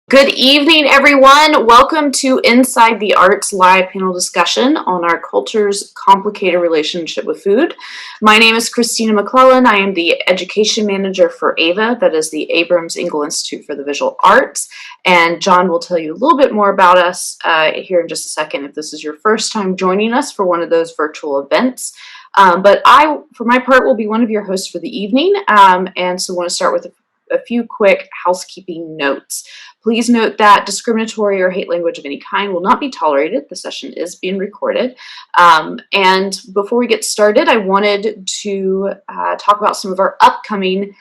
Good evening, everyone. Welcome to Inside the Arts live panel discussion on our culture's complicated relationship with food. My name is Christina McClellan. I am the education manager for AEIVA, that is the Abrams Engel Institute for the Visual Arts. And John will tell you a little bit more about us here in just a second if this is your first time joining us for one of those virtual events. But I, for my part, will be one of your hosts for the evening. And so I want to start with a few quick housekeeping notes. Please note that discriminatory or hate language of any kind will not be tolerated. The session is being recorded. And before we get started, I wanted to talk about some of our upcoming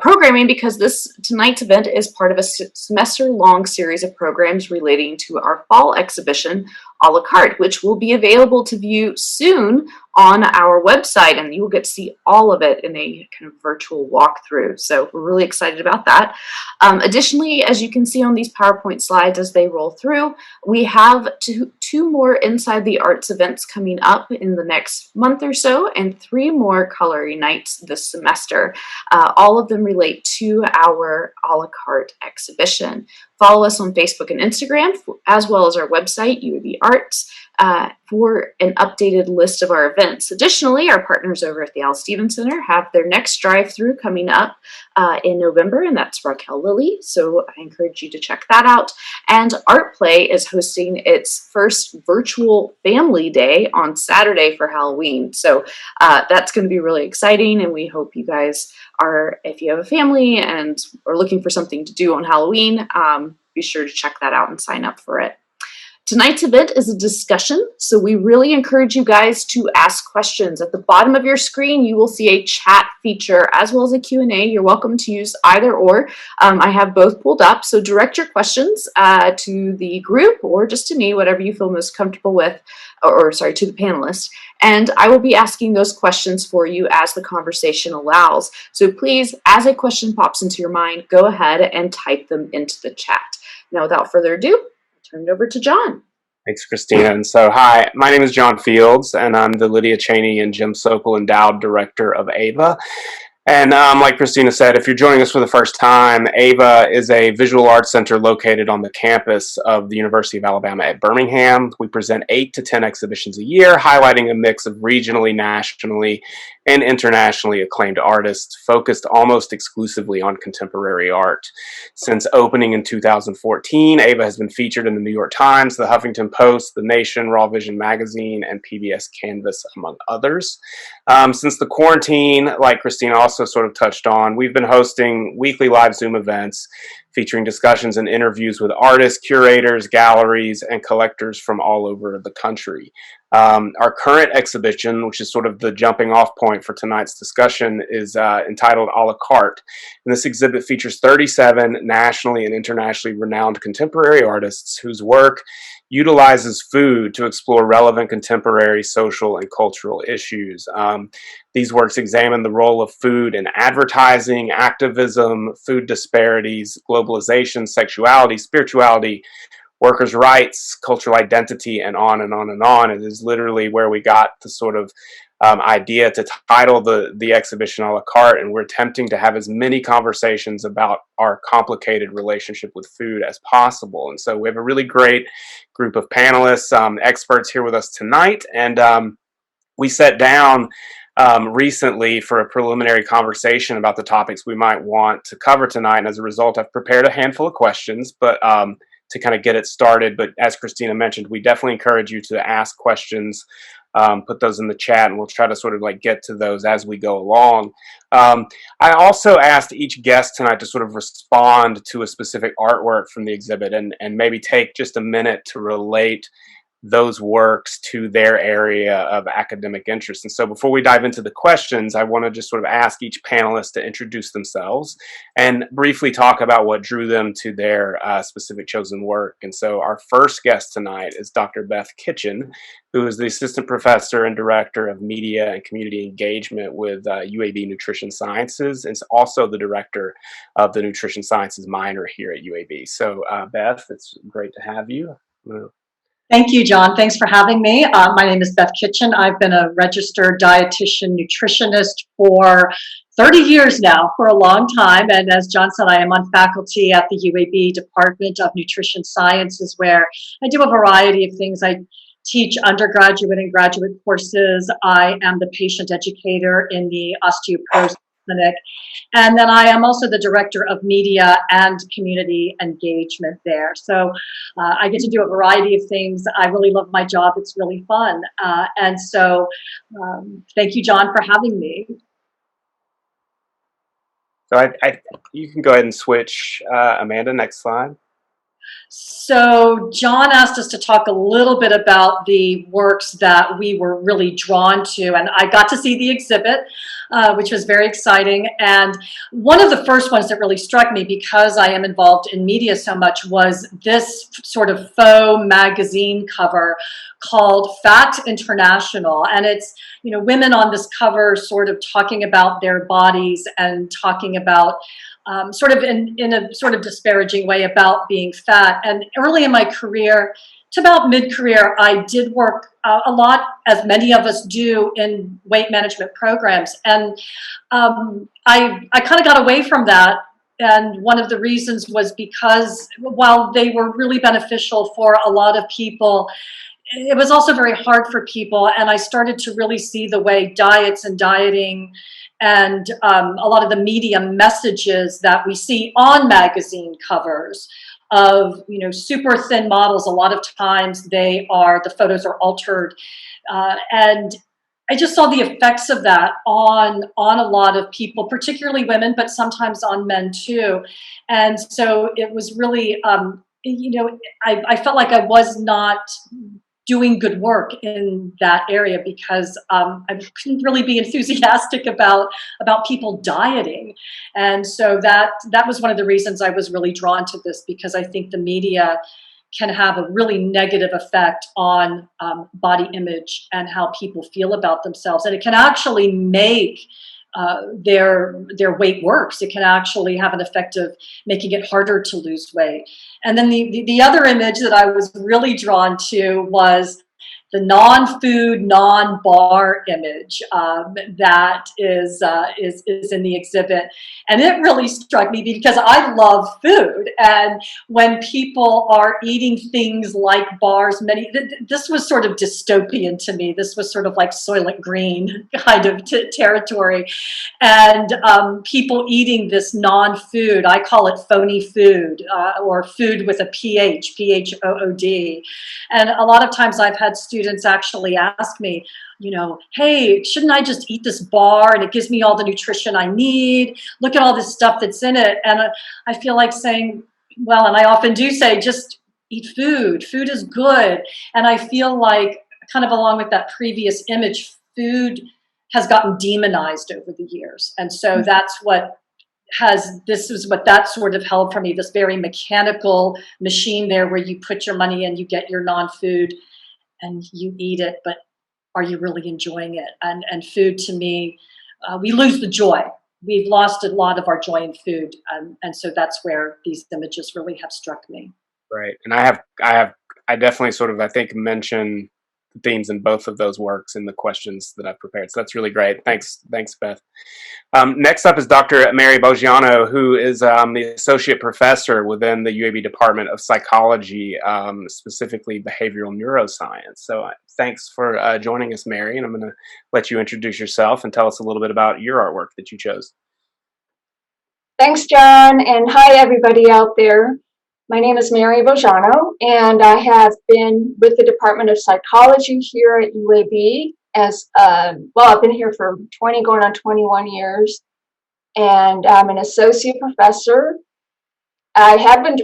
programming, because tonight's event is part of a semester-long series of programs relating to our fall exhibition, a la carte, which will be available to view soon on our website, and you will get to see all of it in a kind of virtual walkthrough. So we're really excited about that. Additionally, as you can see on these PowerPoint slides as they roll through, we have two more Inside the Arts events coming up in the next month or so, and 3 more coloring nights this semester. All of them relate to our a la carte exhibition. Follow us on Facebook and Instagram, as well as our website, UAB Arts, for an updated list of our events. Additionally, our partners over at the Al Stevens Center have their next drive-through coming up in November, and that's Raquel Lilly, so I encourage you to check that out. And Art Play is hosting its first virtual family day on Saturday for Halloween, so that's going to be really exciting, and we hope you guys are, if you have a family and are looking for something to do on Halloween, be sure to check that out and sign up for it. Tonight's event is a discussion, so we really encourage you guys to ask questions. At the bottom of your screen, you will see a chat feature as well as a Q&A. You're welcome to use either or. I have both pulled up, so direct your questions to the group or just to me, whatever you feel most comfortable with, or sorry, to the panelists. And I will be asking those questions for you as the conversation allows. So please, as a question pops into your mind, go ahead and type them into the chat. Now, without further ado, turn it over to John. Thanks, Christina. And so, hi, my name is John Fields, and I'm the Lydia, Cheney, and Jim Sokol Endowed Director of AEIVA. And like Christina said, if you're joining us for the first time, AEIVA is a visual arts center located on the campus of the University of Alabama at Birmingham. We present 8 to 10 exhibitions a year, highlighting a mix of regionally, nationally, and internationally acclaimed artists focused almost exclusively on contemporary art. Since opening in 2014, AEIVA has been featured in the New York Times, the Huffington Post, The Nation, Raw Vision Magazine, and PBS Canvas, among others. Since the quarantine, like Christina also sort of touched on, we've been hosting weekly live Zoom events featuring discussions and interviews with artists, curators, galleries, and collectors from all over the country. Our current exhibition, which is sort of the jumping off point for tonight's discussion, is entitled A la Carte. And this exhibit features 37 nationally and internationally renowned contemporary artists whose work utilizes food to explore relevant contemporary social and cultural issues. These works examine the role of food in advertising, activism, food disparities, globalization, sexuality, spirituality, workers' rights, cultural identity, and on and on and on. It is literally where we got the sort of idea to title the exhibition a la carte, and we're attempting to have as many conversations about our complicated relationship with food as possible. And so we have a really great group of panelists, experts here with us tonight, and we sat down recently for a preliminary conversation about the topics we might want to cover tonight, and as a result I've prepared a handful of questions, but to kind of get it started. But as Christina mentioned, we definitely encourage you to ask questions, put those in the chat, and we'll try to sort of like get to those as we go along. I also asked each guest tonight to sort of respond to a specific artwork from the exhibit and maybe take just a minute to relate those works to their area of academic interest. And so before we dive into the questions, I want to just sort of ask each panelist to introduce themselves and briefly talk about what drew them to their specific chosen work. And so our first guest tonight is Dr. Beth Kitchin, who is the Assistant Professor and Director of Media and Community Engagement with UAB Nutrition Sciences, and is also the Director of the Nutrition Sciences minor here at UAB. So Beth, it's great to have you. Thank you, John. Thanks for having me. My name is Beth Kitchin. I've been a registered dietitian nutritionist for 30 years now, for a long time. And as John said, I am on faculty at the UAB Department of Nutrition Sciences, where I do a variety of things. I teach undergraduate and graduate courses. I am the patient educator in the osteoporosis clinic. And then I am also the director of media and community engagement there. So I get to do a variety of things. I really love my job. It's really fun. And so thank you, John, for having me. So you can go ahead and switch, Amanda, next slide. So John asked us to talk a little bit about the works that we were really drawn to, and I got to see the exhibit, which was very exciting. And one of the first ones that really struck me, because I am involved in media so much, was this sort of faux magazine cover called Fat International. And it's, you know, women on this cover sort of talking about their bodies and talking about sort of in a sort of disparaging way about being fat. And early in my career, to about mid-career, I did work a lot, as many of us do, in weight management programs. And I kind of got away from that. And one of the reasons was because while they were really beneficial for a lot of people, it was also very hard for people. And I started to really see the way diets and dieting and a lot of the media messages that we see on magazine covers of, you know, super thin models. A lot of times the photos are altered. And I just saw the effects of that on a lot of people, particularly women, but sometimes on men too. And so it was really, you know, I felt like I was not doing good work in that area because I couldn't really be enthusiastic about people dieting. And so that was one of the reasons I was really drawn to this, because I think the media can have a really negative effect on body image and how people feel about themselves. And it can actually make their weight worse. It can actually have an effect of making it harder to lose weight. And then the other image that I was really drawn to was the non-food, non-bar image that is in the exhibit. And it really struck me because I love food. And when people are eating things like bars, this was sort of dystopian to me. This was sort of like Soylent Green kind of territory. And people eating this non-food, I call it phony food, or food with a PH, PHOOD. And a lot of times I've had students actually ask me, you know, hey, shouldn't I just eat this bar and it gives me all the nutrition I need? Look at all this stuff that's in it. And I feel like saying, well, and I often do say, just eat food. Food is good. And I feel like, kind of along with that previous image, food has gotten demonized over the years. And so that's what this is what that sort of held for me, this very mechanical machine there where you put your money in, you get your non-food and you eat it, but are you really enjoying it? And food, to me, we lose the joy. We've lost a lot of our joy in food. And so that's where these images really have struck me. Right. And I definitely sort of, I think, mention themes in both of those works in the questions that I've prepared. So that's really great. Thanks, Beth. Next up is Dr. Mary Boggiano, who is the associate professor within the UAB Department of Psychology, specifically behavioral neuroscience. So thanks for joining us, Mary, and I'm going to let you introduce yourself and tell us a little bit about your artwork that you chose. Thanks, John, and hi, everybody out there. My name is Mary Boggiano, and I have been with the Department of Psychology here at UAB as, well, I've been here for 20, going on 21 years, and I'm an associate professor. I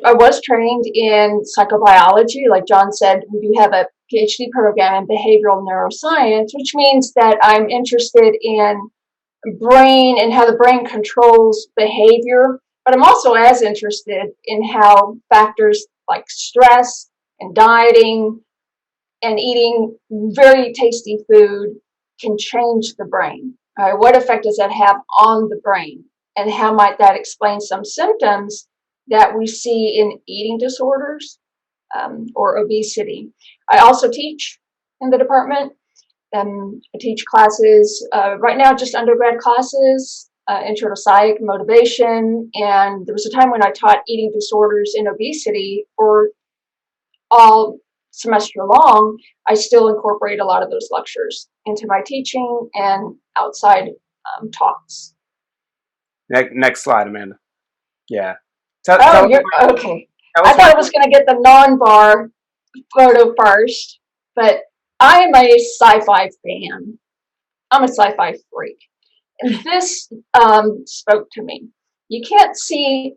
was trained in psychobiology. Like John said, we do have a Ph.D. program in behavioral neuroscience, which means that I'm interested in brain and how the brain controls behavior. But I'm also as interested in how factors like stress and dieting and eating very tasty food can change the brain. What effect does that have on the brain? And how might that explain some symptoms that we see in eating disorders or obesity? I also teach in the department. I teach classes right now, just undergrad classes, intro to psych, motivation, and there was a time when I taught eating disorders and obesity for all semester long. I still incorporate a lot of those lectures into my teaching and outside talks. Next slide, Amanda. Yeah. Oh, you're okay. I thought I was going to get the non-bar photo first, but I am a sci-fi fan. I'm a sci-fi freak. And this spoke to me. You can't see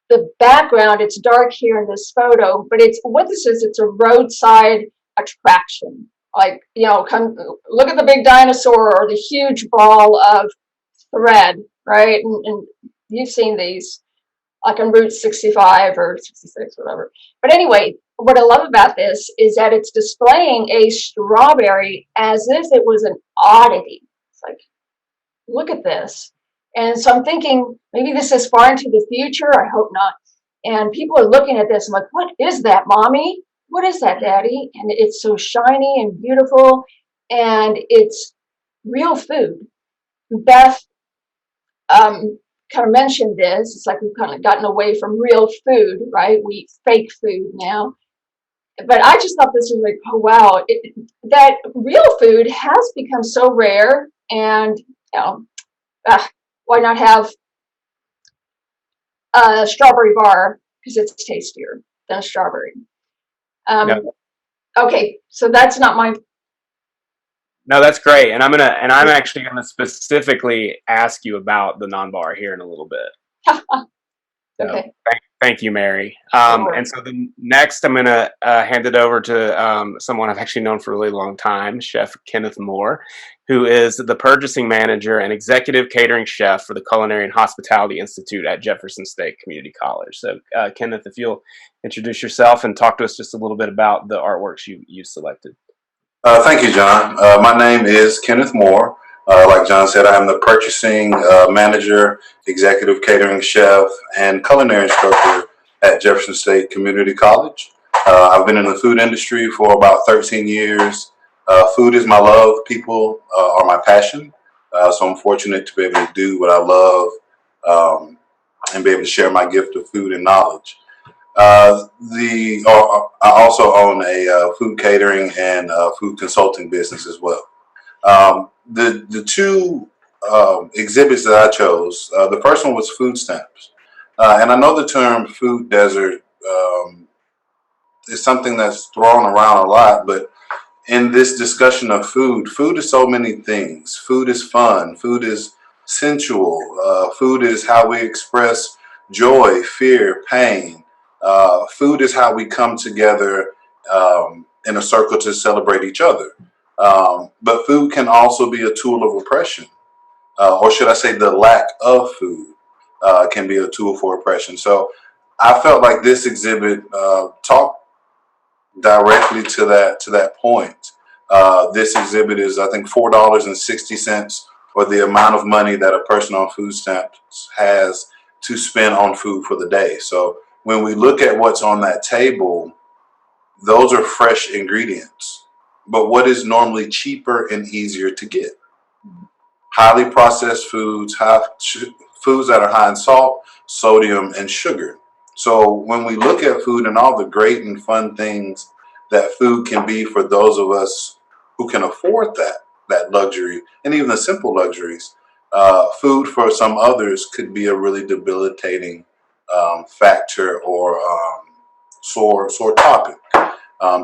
the background. It's dark here in this photo, but it's what this is. It's a roadside attraction. Like, you know, come look at the big dinosaur or the huge ball of thread, right? And you've seen these, like on Route 65 or 66, whatever. But anyway, what I love about this is that it's displaying a strawberry as if it was an oddity. It's like, look at this. And so I'm thinking, maybe this is far into the future. I hope not. And people are looking at this. I'm like, what is that, Mommy? What is that, Daddy? And it's so shiny and beautiful. And it's real food. Beth kind of mentioned this. It's like we've kind of gotten away from real food, right? We eat fake food now. But I just thought this was like, oh, wow, that real food has become so rare. And, you know, why not have a strawberry bar because it's tastier than a strawberry. No. Okay, so that's not my. No, that's great, and I'm actually gonna specifically ask you about the non-bar here in a little bit. Okay. So, thank you, Mary. Sure. And so the next, I'm gonna hand it over to someone I've actually known for a really long time, Chef Kenneth Moore, who is the purchasing manager and executive catering chef for the Culinary and Hospitality Institute at Jefferson State Community College. So, Kenneth, if you'll introduce yourself and talk to us just a little bit about the artworks you selected. Thank you, John. My name is Kenneth Moore. Like John said, I'm the purchasing manager, executive catering chef, and culinary instructor at Jefferson State Community College. I've been in the food industry for about 13 years. Food is my love. People are my passion. So I'm fortunate to be able to do what I love and be able to share my gift of food and knowledge. I also own a food catering and food consulting business as well. The two exhibits that I chose, the first one was food stamps. And I know the term food desert is something that's thrown around a lot, but in this discussion of food, food is so many things. Food is fun. Food is sensual. Food is how we express joy, fear, pain. Food is how we come together in a circle to celebrate each other. But food can also be a tool of oppression, or should I say the lack of food can be a tool for oppression. So I felt like this exhibit talked directly to that point. This exhibit is, I think, $4.60, or the amount of money that a person on food stamps has to spend on food for the day. So when we look at what's on that table, those are fresh ingredients. But what is normally cheaper and easier to get? Highly processed foods, foods that are high in salt, sodium, and sugar. So when we look at food and all the great and fun things that food can be for those of us who can afford that luxury, and even the simple luxuries, food for some others could be a really debilitating factor or sore topic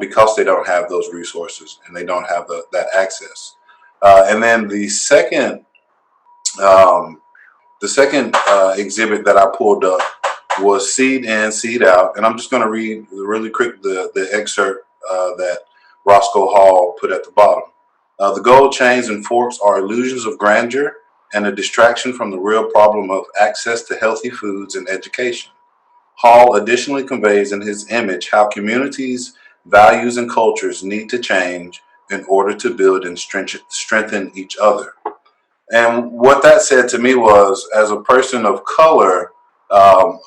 because they don't have those resources and they don't have that access. And then the second exhibit that I pulled up was Seed In, Seed Out, and I'm just going to read really quick the excerpt that Roscoe Hall put at the bottom. The gold chains and forks are illusions of grandeur and a distraction from the real problem of access to healthy foods and education. Hall additionally conveys in his image how communities, values, and cultures need to change in order to build and strengthen each other. And what that said to me was, as a person of color,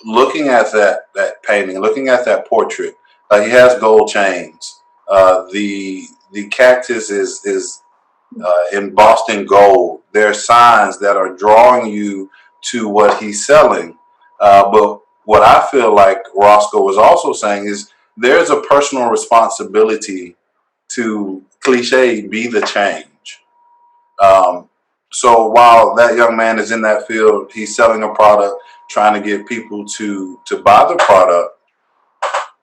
looking at that painting, looking at that portrait, he has gold chains. The cactus is embossed in gold. There are signs that are drawing you to what he's selling. But what I feel like Roscoe was also saying is there's a personal responsibility to cliche be the change. So while that young man is in that field, he's selling a product, trying to get people to buy the product.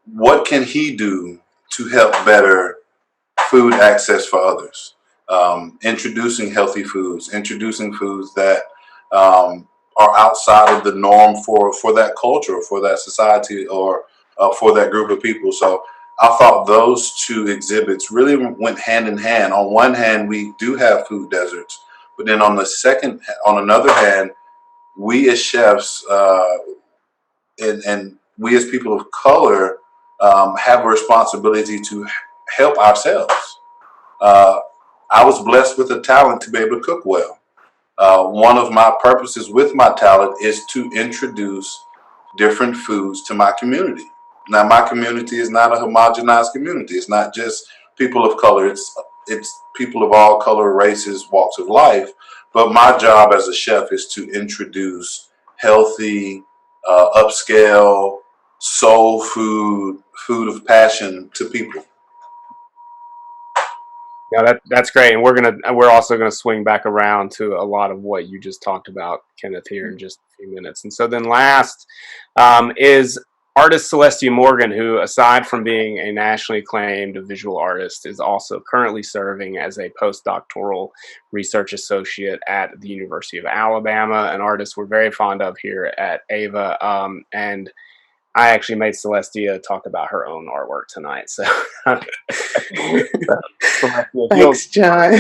What can he do to help better food access for others? Introducing healthy foods, introducing foods that are outside of the norm for that culture, for that society, or for that group of people. So I thought those two exhibits really went hand in hand. On one hand, we do have food deserts, but then on another hand, we as chefs and we as people of color have a responsibility to help ourselves. I was blessed with a talent to be able to cook well. One of my purposes with my talent is to introduce different foods to my community. Now, my community is not a homogenized community. It's not just people of color. It's people of all color, races, walks of life. But my job as a chef is to introduce healthy, upscale, soul food, food of passion to people. Yeah, that's great, and we're also gonna swing back around to a lot of what you just talked about, Kenneth, here in just a few minutes. And so then last is artist Celestia Morgan, who, aside from being a nationally acclaimed visual artist, is also currently serving as a postdoctoral research associate at the University of Alabama, an artist we're very fond of here at AEIVA, and I actually made Celestia talk about her own artwork tonight. So, thanks, John.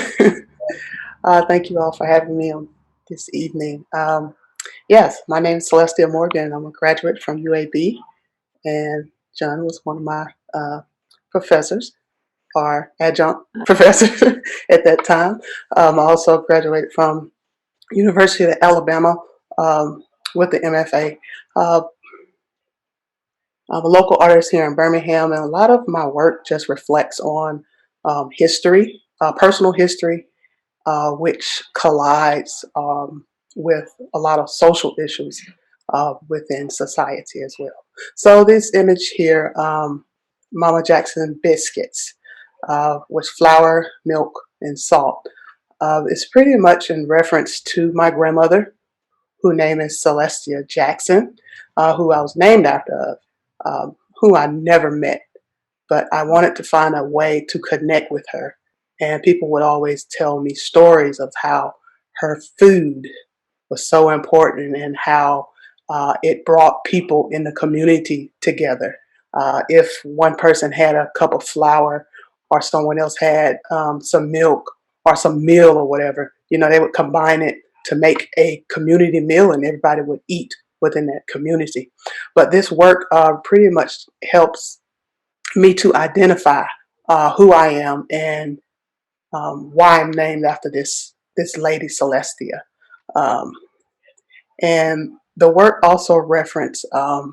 Thank you all for having me on this evening. Yes, my name is Celestia Morgan. I'm a graduate from UAB, and John was one of my professors, or adjunct professor at that time. I also graduated from University of Alabama with the MFA. I'm a local artist here in Birmingham, and a lot of my work just reflects on history, personal history, which collides with a lot of social issues within society as well. So this image here, Mama Jackson biscuits with flour, milk, and salt. It's pretty much in reference to my grandmother, whose name is Celestia Jackson, who I was named after, who I never met, but I wanted to find a way to connect with her. And people would always tell me stories of how her food was so important and how it brought people in the community together. If one person had a cup of flour or someone else had some milk or some meal or whatever, they would combine it to make a community meal and everybody would eat within that community. But this work pretty much helps me to identify who I am and why I'm named after this lady Celestia. And the work also referenced how,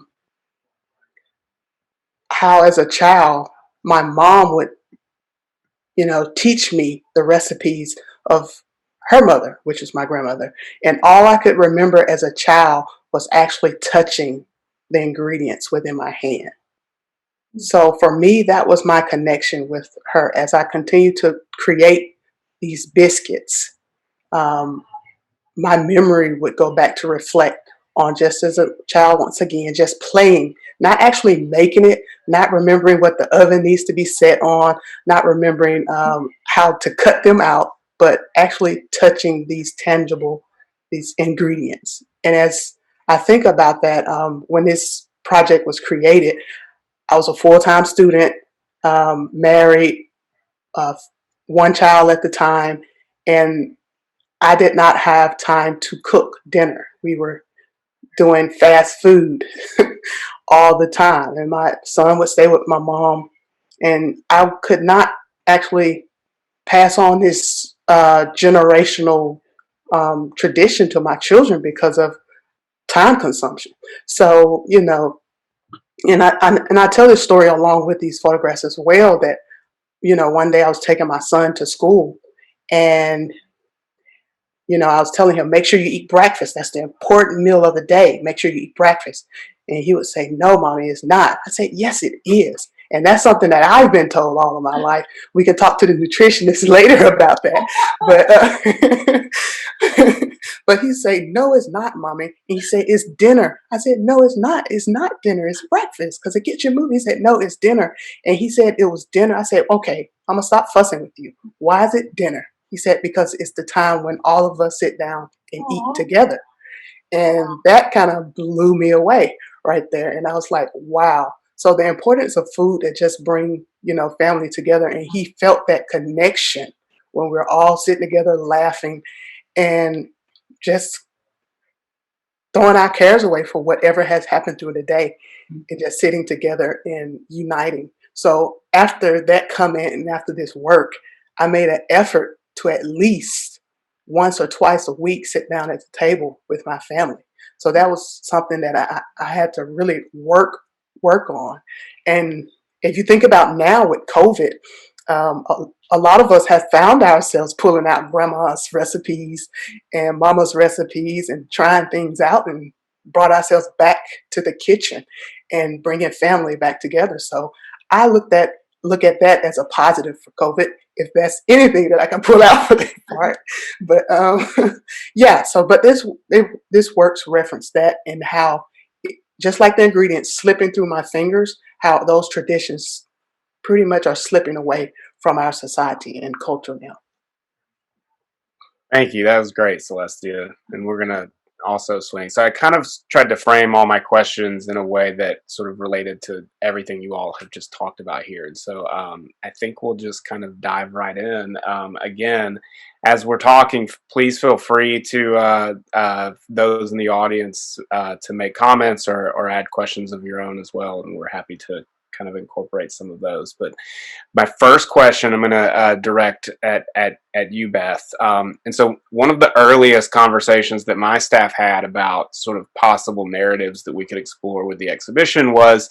as a child, my mom would, teach me the recipes of her mother, which is my grandmother. And all I could remember as a child was actually touching the ingredients within my hand. So for me, that was my connection with her as I continued to create these biscuits. My memory would go back to reflect on, just as a child, once again, just playing, not actually making it, not remembering what the oven needs to be set on, not remembering how to cut them out, but actually touching these ingredients. And as I think about that, when this project was created, I was a full-time student, married, one child at the time, and I did not have time to cook dinner. We were doing fast food all the time, and my son would stay with my mom, and I could not actually pass on this generational tradition to my children because of time consumption. So, and I tell this story along with these photographs as well, that one day I was taking my son to school, and I was telling him, make sure you eat breakfast. That's the important meal of the day. Make sure you eat breakfast. And he would say, no, mommy, it's not. I said, yes, it is. And that's something that I've been told all of my life. We can talk to the nutritionist later about that. But but he said, no, it's not, mommy. And he said, it's dinner. I said, no, it's not. It's not dinner. It's breakfast, because it gets your movie. He said, no, it's dinner. And he said it was dinner. I said, okay, I'm going to stop fussing with you. Why is it dinner? He said, because it's the time when all of us sit down and eat together. And that kind of blew me away right there. And I was like, wow. So the importance of food that just bring, family together. And he felt that connection when we're all sitting together laughing and just throwing our cares away for whatever has happened through the day and just sitting together and uniting. So after that comment and after this work, I made an effort to at least once or twice a week sit down at the table with my family. So that was something that I had to really work on. And if you think about now with COVID, a lot of us have found ourselves pulling out grandma's recipes and mama's recipes and trying things out, and brought ourselves back to the kitchen and bringing family back together. So I look at that as a positive for COVID, if that's anything that I can pull out for that part. But yeah, but this works reference that, and how just like the ingredients slipping through my fingers, how those traditions pretty much are slipping away from our society and culture now. Thank you. That was great, Celestia. And we're going to also swing. So I kind of tried to frame all my questions in a way that sort of related to everything you all have just talked about here. And so I think we'll just kind of dive right in. Again, as we're talking, please feel free to those in the audience to make comments or add questions of your own as well. And we're happy to kind of incorporate some of those. But my first question I'm going to direct at you, Beth. And so one of the earliest conversations that my staff had about sort of possible narratives that we could explore with the exhibition was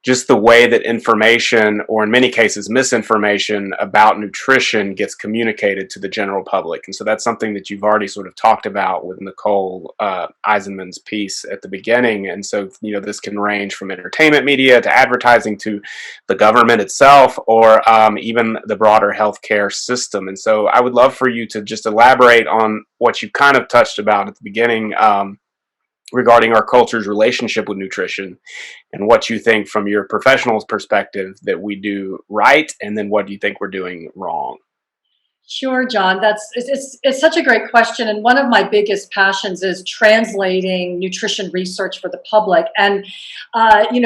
just the way that information, or in many cases misinformation, about nutrition gets communicated to the general public. And so that's something that you've already sort of talked about with Nicole Eisenman's piece at the beginning. And so, this can range from entertainment media to advertising to the government itself, or even the broader healthcare system. And so I would love for you to just elaborate on what you kind of touched about at the beginning, regarding our culture's relationship with nutrition, and what you think from your professional perspective that we do right, and then what do you think we're doing wrong? Sure, John. It's such a great question, and one of my biggest passions is translating nutrition research for the public. And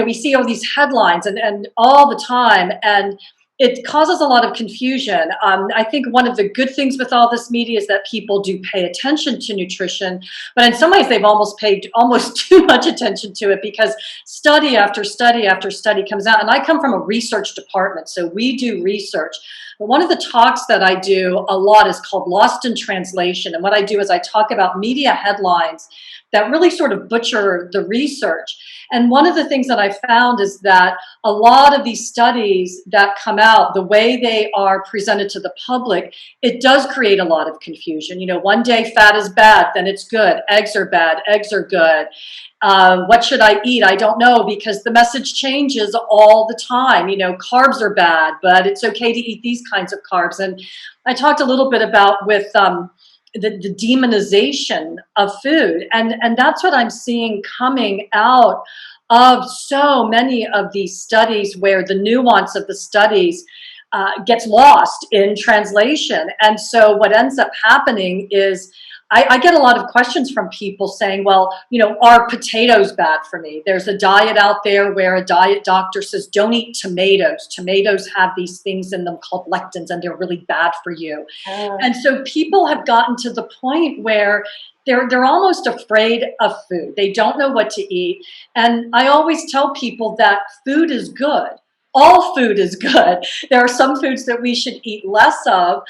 we see all these headlines and all the time, and it causes a lot of confusion. I think one of the good things with all this media is that people do pay attention to nutrition, but in some ways they've almost paid almost too much attention to it, because study after study after study comes out. And I come from a research department, so we do research. But one of the talks that I do a lot is called Lost in Translation. And what I do is I talk about media headlines that really sort of butcher the research. And one of the things that I found is that a lot of these studies that come out, the way they are presented to the public, it does create a lot of confusion. One day fat is bad, then it's good. Eggs are bad, eggs are good. What should I eat? I don't know, because the message changes all the time. Carbs are bad, but it's okay to eat these kinds of carbs. And I talked a little bit about with the demonization of food. And that's what I'm seeing coming out of so many of these studies, where the nuance of the studies gets lost in translation. And so what ends up happening is I get a lot of questions from people saying, well, are potatoes bad for me? There's a diet out there where a diet doctor says, don't eat tomatoes. Tomatoes have these things in them called lectins, and they're really bad for you. And so people have gotten to the point where they're almost afraid of food. They don't know what to eat. And I always tell people that food is good. All food is good. There are some foods that we should eat less of.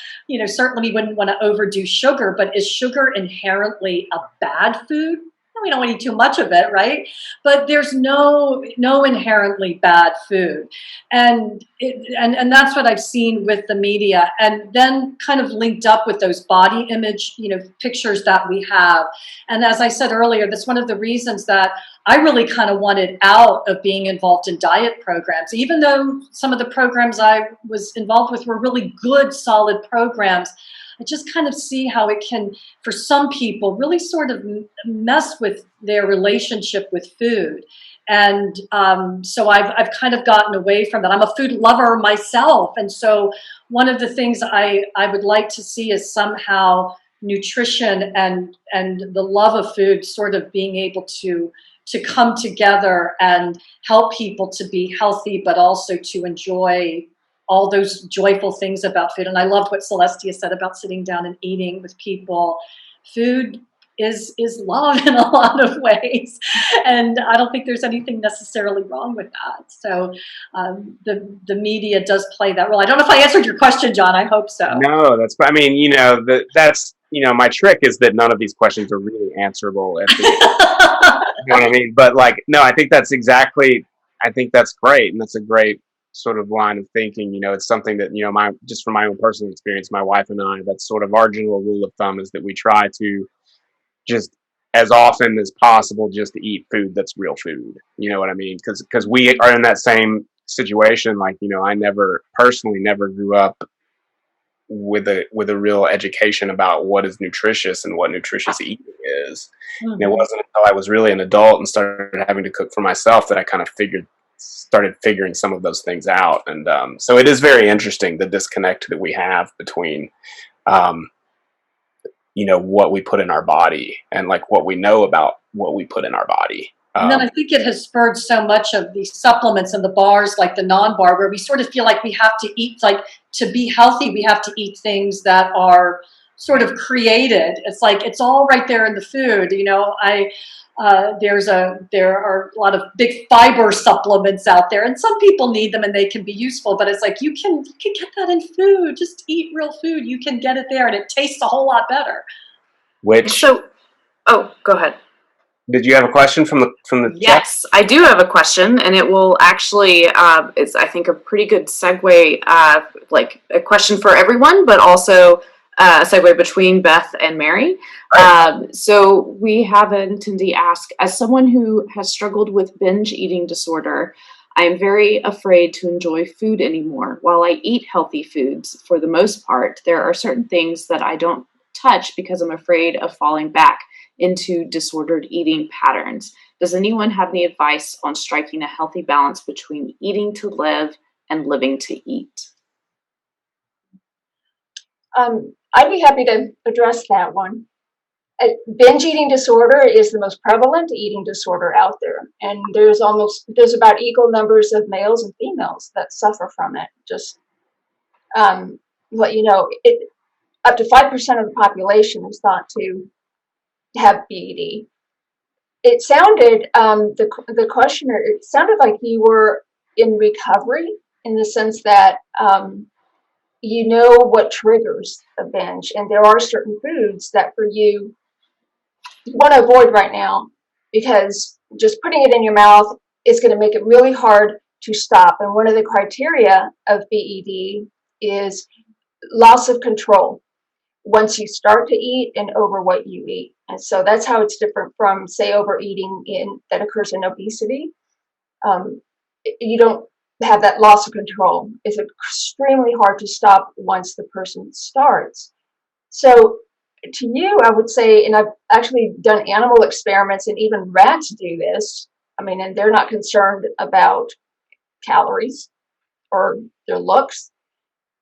Certainly we wouldn't want to overdo sugar, but is sugar inherently a bad food? we don't want to eat too much of it, right? But there's no inherently bad food. And that's what I've seen with the media, and then kind of linked up with those body image, pictures that we have. And as I said earlier, that's one of the reasons that I really kind of wanted out of being involved in diet programs, even though some of the programs I was involved with were really good, solid programs. I just kind of see how it can, for some people, really sort of mess with their relationship with food. And so I've kind of gotten away from that. I'm a food lover myself. And so one of the things I would like to see is somehow nutrition and the love of food sort of being able to come together and help people to be healthy, but also to enjoy all those joyful things about food. And I loved what Celestia said about sitting down and eating with people. Food is love in a lot of ways. And I don't think there's anything necessarily wrong with that. So the media does play that role. I don't know if I answered your question, John. I hope so. No, that's my trick is that none of these questions are really answerable. You know what I mean? But no, I think that's great. And that's a great sort of line of thinking. It's something that, just from my own personal experience, my wife and I, that's sort of our general rule of thumb, is that we try to just as often as possible just to eat food that's real food. You know what I mean? Because we are in that same situation. I personally never grew up with a real education about what is nutritious and what nutritious eating is. Mm-hmm. And it wasn't until I was really an adult and started having to cook for myself that I kind of started figuring some of those things out. And so it is very interesting, the disconnect that we have between what we put in our body and what we know about what we put in our body. And then I think it has spurred so much of the supplements and the bars, like the non-bar, where we sort of feel like we have to eat, to be healthy, we have to eat things that are sort of created. It's it's all right there in the food. There are a lot of big fiber supplements out there, and some people need them and they can be useful, but it's you can get that in food. Just eat real food. You can get it there and it tastes a whole lot better. Go ahead. Did you have a question from the Yes, chat? I do have a question, and it will actually is, I think, a pretty good segue, a question for everyone, but also a segue between Beth and Mary. Right. So we have an attendee ask, as someone who has struggled with binge eating disorder, I am very afraid to enjoy food anymore. While I eat healthy foods, for the most part, there are certain things that I don't touch because I'm afraid of falling back into disordered eating patterns. Does anyone have any advice on striking a healthy balance between eating to live and living to eat? I'd be happy to address that one. Binge eating disorder is the most prevalent eating disorder out there, and there's about equal numbers of males and females that suffer from it. Just let you know, up to 5% of the population is thought to have BED. It sounded, the questioner, it sounded like you were in recovery, in the sense that you know what triggers a binge, and there are certain foods that for you want to avoid right now, because just putting it in your mouth is going to make it really hard to stop. And one of the criteria of BED is loss of control once you start to eat and over what you eat. And so that's how it's different from, say, overeating that occurs in obesity. You don't have that loss of control. It's extremely hard to stop once the person starts. So to you, I would say, and I've actually done animal experiments, and even rats do this. And they're not concerned about calories or their looks.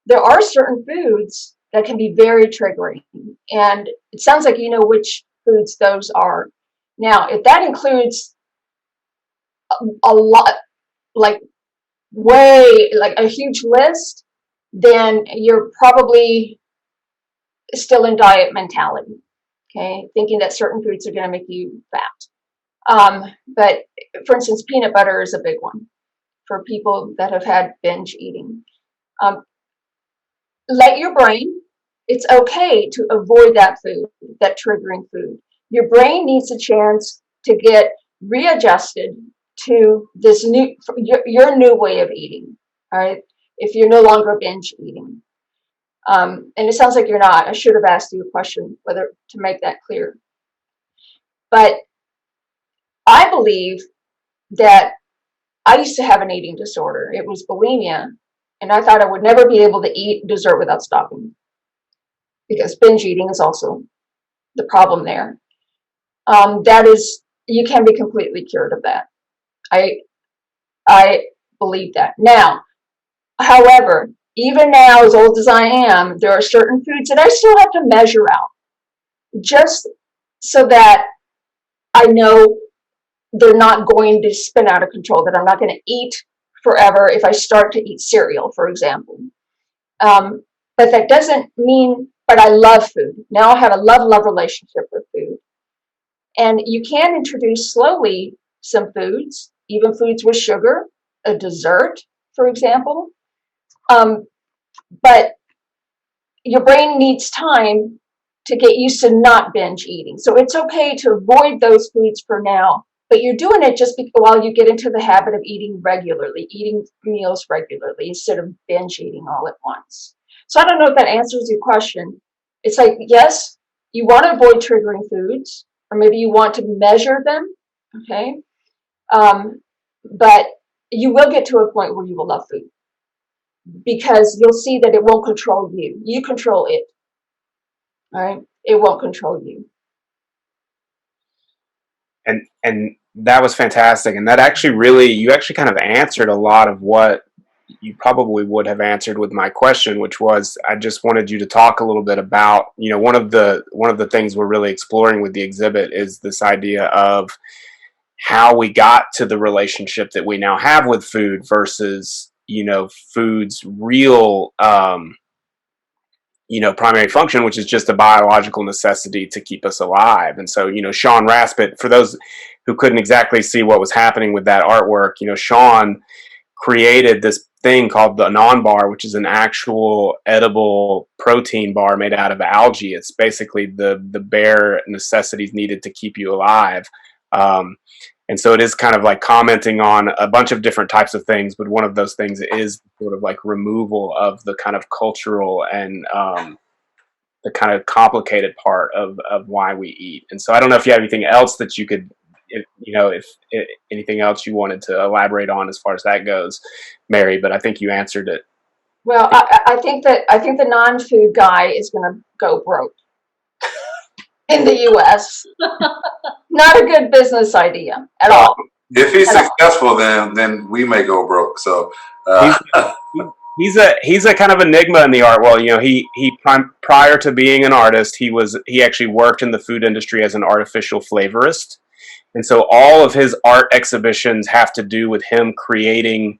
There are certain foods that can be very triggering, and it sounds like you know which foods those are. Now, if that includes a lot, a huge list, then you're probably still in diet mentality, okay? Thinking that certain foods are going to make you fat. But for instance, peanut butter is a big one for people that have had binge eating. Let your brain, it's okay to avoid that food, that triggering food. Your brain needs a chance to get readjusted to this your new way of eating, all right? If you're no longer binge eating. And it sounds like you're not. I should have asked you a question whether to make that clear. But I believe that I used to have an eating disorder. It was bulimia, and I thought I would never be able to eat dessert without stopping, because binge eating is also the problem there. That is, you can be completely cured of that. I believe that. Now, however, even now, as old as I am, there are certain foods that I still have to measure out, just so that I know they're not going to spin out of control, that I'm not going to eat forever if I start to eat cereal, for example. But that doesn't mean, but I love food. Now I have a love relationship with food. And you can introduce slowly some foods, even foods with sugar, a dessert, for example. But your brain needs time to get used to not binge eating. So it's okay to avoid those foods for now, but you're doing it just while you get into the habit of eating regularly, eating meals regularly instead of binge eating all at once. So I don't know if that answers your question. It's like, yes, you want to avoid triggering foods, or maybe you want to measure them, okay? But you will get to a point where you will love food, because you'll see that it won't control you. You control it, all right? It won't control you. And that was fantastic. And that actually you actually kind of answered a lot of what you probably would have answered with my question, which was, I just wanted you to talk a little bit about, one of the things we're really exploring with the exhibit is this idea of how we got to the relationship that we now have with food versus, food's real, primary function, which is just a biological necessity to keep us alive. And so, Sean Raspet, for those who couldn't exactly see what was happening with that artwork, Sean created this thing called the Anon bar, which is an actual edible protein bar made out of algae. It's basically the bare necessities needed to keep you alive. And so it is kind of like commenting on a bunch of different types of things, but one of those things is sort of like removal of the kind of cultural and the kind of complicated part of why we eat. And so I don't know if you have anything else that you could, if anything else you wanted to elaborate on as far as that goes, Mary, but I think you answered it. Well, I think the non-food guy is going to go broke in the U.S. Not a good business idea at all. If he's successful, then we may go broke. So he's a kind of enigma in the art world. He prior to being an artist, he actually worked in the food industry as an artificial flavorist, and so all of his art exhibitions have to do with him creating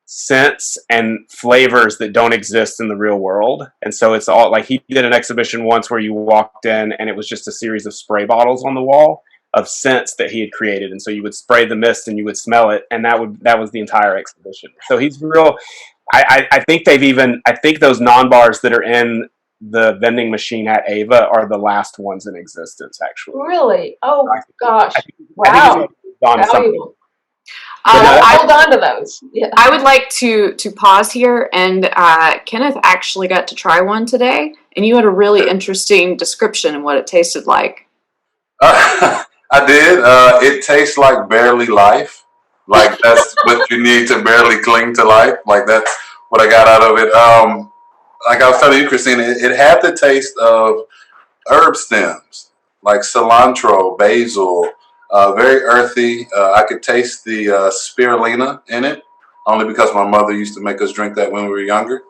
scents and flavors that don't exist in the real world. And so it's all like, he did an exhibition once where you walked in and it was just a series of spray bottles on the wall of scents that he had created, and so you would spray the mist and you would smell it, and that was the entire exhibition. So he's real. I think I think those non-bars that are in the vending machine at AEIVA are the last ones in existence, actually. Really? Oh gosh! Wow. Valuable. I hold on to those. Yeah. I would like to pause here, and Kenneth actually got to try one today, and you had a really interesting description of what it tasted like. I did. It tastes like barely life. Like that's what you need to barely cling to life. Like that's what I got out of it. Like I was telling you, Christina, it had the taste of herb stems, like cilantro, basil, very earthy. I could taste the spirulina in it, only because my mother used to make us drink that when we were younger,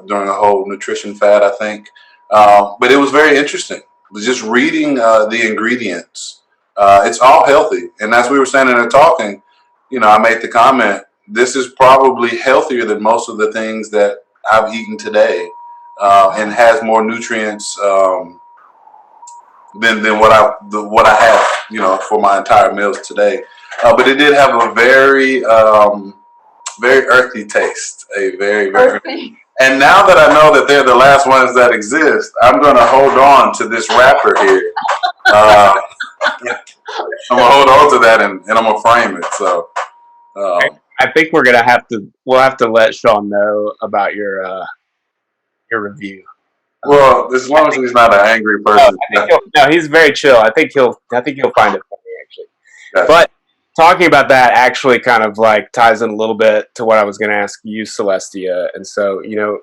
during the whole nutrition fad, I think. But it was very interesting. Just reading the ingredients. It's all healthy. And as we were standing there talking, I made the comment, this is probably healthier than most of the things that I've eaten today, and has more nutrients than what I have, for my entire meals today. But it did have a very, very earthy taste, a very, very earthy. And now that I know that they're the last ones that exist, I'm going to hold on to this wrapper here. I'm gonna hold on to that and I'm gonna frame it. So I think we'll have to let Sean know about your review. well, as long as he's not an angry person. No, he's very chill. I think he'll find it funny actually. Gotcha. But talking about that actually kind of like ties in a little bit to what I was going to ask you, Celestia. And so, you know,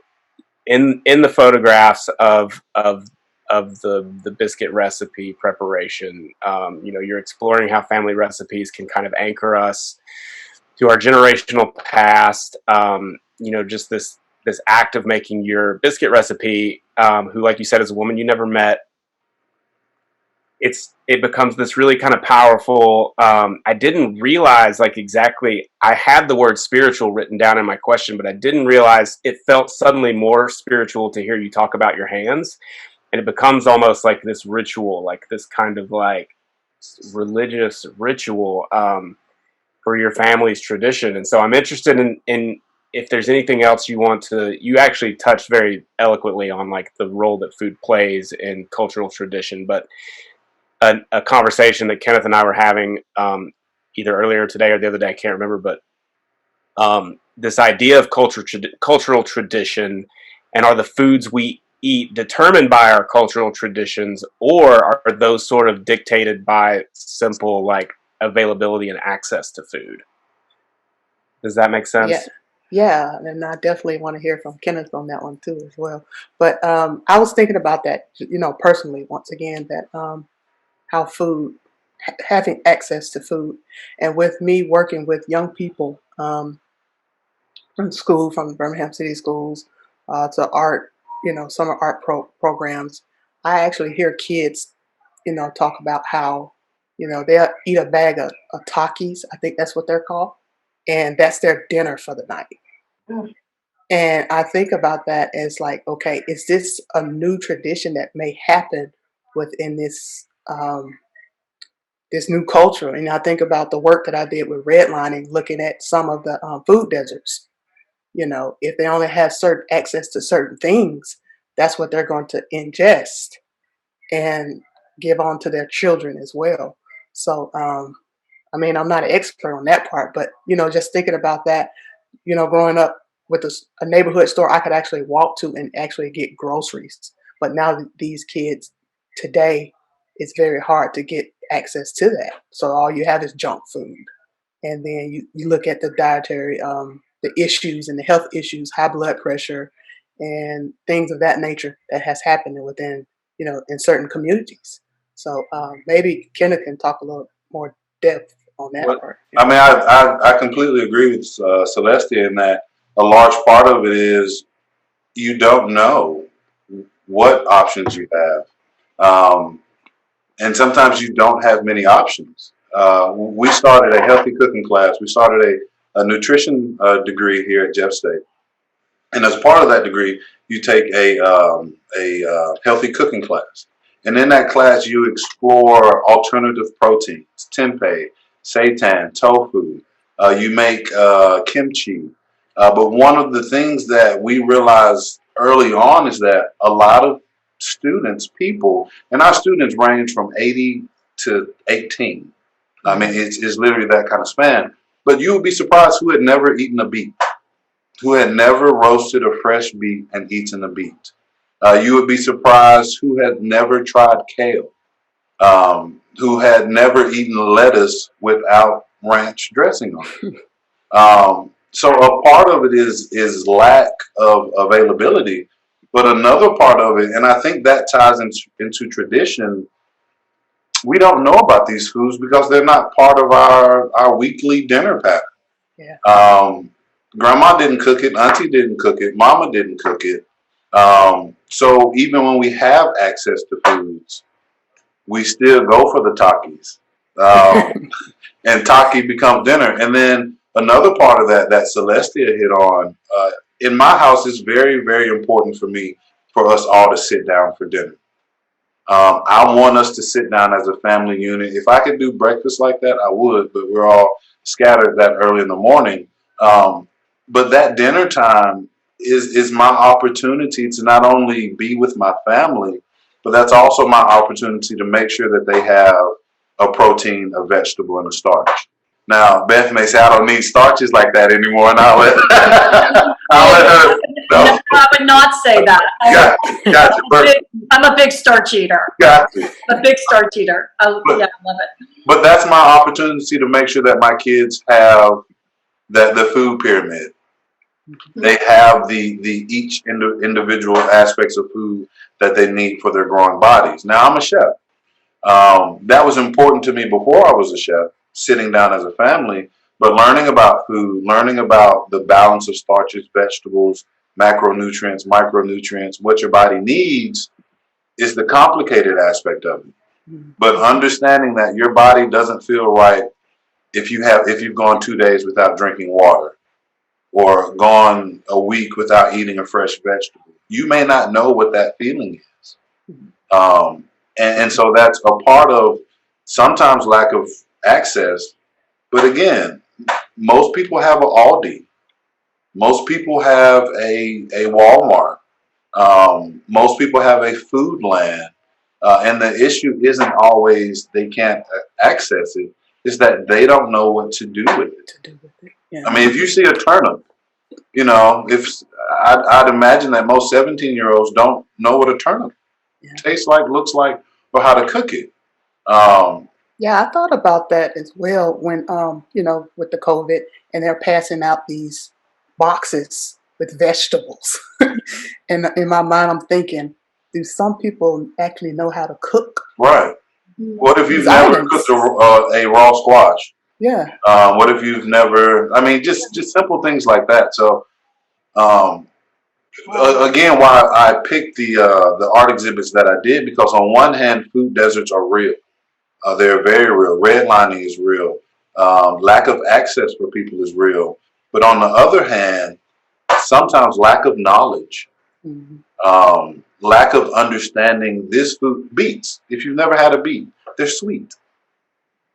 in the photographs of the biscuit recipe preparation, you know, you're exploring how family recipes can kind of anchor us to our generational past. You know, just this act of making your biscuit recipe, who, like you said, is a woman you never met. It becomes this really kind of powerful. I didn't realize like exactly. I had the word spiritual written down in my question, but I didn't realize it felt suddenly more spiritual to hear you talk about your hands, and it becomes almost like this ritual, like this kind of like religious ritual for your family's tradition. And so I'm interested in if there's anything else you want to. You actually touched very eloquently on like the role that food plays in cultural tradition, but a conversation that Kenneth and I were having either earlier today or the other day, I can't remember, but this idea of cultural tradition, and are the foods we eat determined by our cultural traditions, or are those sort of dictated by simple like availability and access to food? Does that make sense? Yeah, and I definitely want to hear from Kenneth on that one too as well. But I was thinking about that, you know, personally, once again, that how food, having access to food, and with me working with young people from school, from Birmingham City Schools to art, you know, summer art programs, I actually hear kids, you know, talk about how, you know, they'll eat a bag of Takis, I think that's what they're called, and that's their dinner for the night. Mm. And I think about that as like, okay, is this a new tradition that may happen within this new culture? And I think about the work that I did with redlining, looking at some of the food deserts. You know, if they only have certain access to certain things, that's what they're going to ingest and give on to their children as well. So, I mean, I'm not an expert on that part, but you know, just thinking about that, you know, growing up with a neighborhood store I could actually walk to and actually get groceries. But now these kids today, it's very hard to get access to that. So all you have is junk food. And then you look at the dietary, the issues and the health issues, high blood pressure, and things of that nature that has happened within, you know, in certain communities. So maybe Kenneth can talk a little more depth on that part. I mean, I completely agree with Celestia in that a large part of it is you don't know what options you have. And sometimes you don't have many options. We started a healthy cooking class. We started a nutrition degree here at Jeff State. And as part of that degree, you take a healthy cooking class. And in that class, you explore alternative proteins, tempeh, seitan, tofu. You make kimchi. But one of the things that we realized early on is that a lot of students, people, and our students range from 80 to 18. I mean, it's literally that kind of span. But you would be surprised who had never eaten a beet, who had never roasted a fresh beet and eaten a beet. You would be surprised who had never tried kale, who had never eaten lettuce without ranch dressing on it. So a part of it is lack of availability, but another part of it, and I think that ties into tradition, we don't know about these foods because they're not part of our weekly dinner pattern. Yeah. Grandma didn't cook it, auntie didn't cook it, mama didn't cook it. So even when we have access to foods, we still go for the Takis. And Taki becomes dinner. And then another part of that Celestia hit on, in my house, it's very, very important for me for us all to sit down for dinner. I want us to sit down as a family unit. If I could do breakfast like that, I would, but we're all scattered that early in the morning. But that dinner time is my opportunity to not only be with my family, but that's also my opportunity to make sure that they have a protein, a vegetable, and a starch. Now, Beth may say, I don't need starches like that anymore, and I'll let, I'll let her know. I would not say that. Gotcha. I'm a big starch eater. Gotcha. A big starch eater. I love it. But that's my opportunity to make sure that my kids have the food pyramid. They have each individual aspects of food that they need for their growing bodies. Now, I'm a chef. That was important to me before I was a chef, sitting down as a family, but learning about food, learning about the balance of starches, vegetables, macronutrients, micronutrients, what your body needs is the complicated aspect of it. But understanding that your body doesn't feel right if you've gone 2 days without drinking water or gone a week without eating a fresh vegetable. You may not know what that feeling is. And so that's a part of sometimes lack of access. But again, most people have an Aldi. Most people have a Walmart. Most people have a Food Land. And the issue isn't always they can't access it. It's that they don't know what to do with it. Yeah. I mean, if you see a turnip, I'd imagine that most 17-year-olds don't know what a turnip tastes like, looks like, or how to cook it. Yeah, I thought about that as well when, with the COVID, and they're passing out these boxes with vegetables. And in my mind, I'm thinking, do some people actually know how to cook? Right. What if you've never cooked a raw squash? Yeah. What if you've never? I mean, just simple things like that. So, again, why I picked the art exhibits that I did, because on one hand, food deserts are real. They're very real. Redlining is real. Lack of access for people is real. But on the other hand, sometimes lack of knowledge, lack of understanding this food. Beets. If you've never had a beet, they're sweet.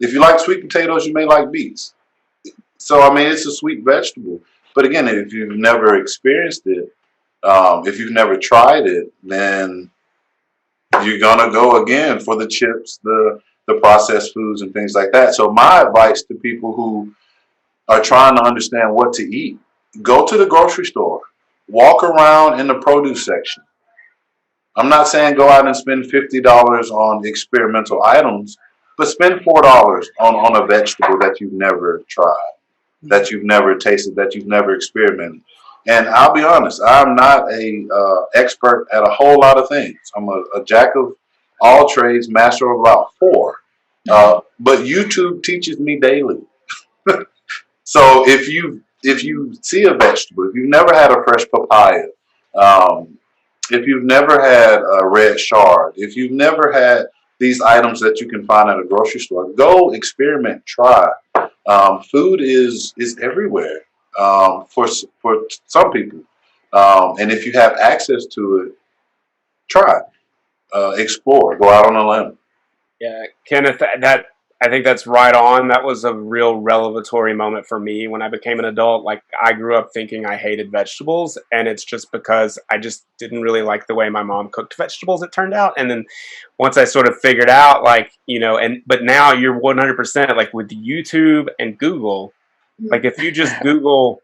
If you like sweet potatoes, you may like beets. So, I mean, it's a sweet vegetable. But again, if you've never experienced it, if you've never tried it, then you're going to go again for the chips, the processed foods and things like that. So my advice to people who are trying to understand what to eat, go to the grocery store, walk around in the produce section. I'm not saying go out and spend $50 on experimental items, but spend $4 on a vegetable that you've never tried, that you've never tasted, that you've never experimented. And I'll be honest, I'm not a expert at a whole lot of things. I'm a jack of all trades, master of about 4. But YouTube teaches me daily. So if you see a vegetable, if you've never had a fresh papaya, if you've never had a red chard, if you've never had these items that you can find at a grocery store, go experiment, try. Food is everywhere for some people, and if you have access to it, try, explore, go out on a limb. Yeah, Kenneth, I think that's right on. That was a real revelatory moment for me when I became an adult. Like, I grew up thinking I hated vegetables, and it's just because I just didn't really like the way my mom cooked vegetables, it turned out. And then once I sort of figured out, but now you're 100%, like, with YouTube and Google, like, if you just Google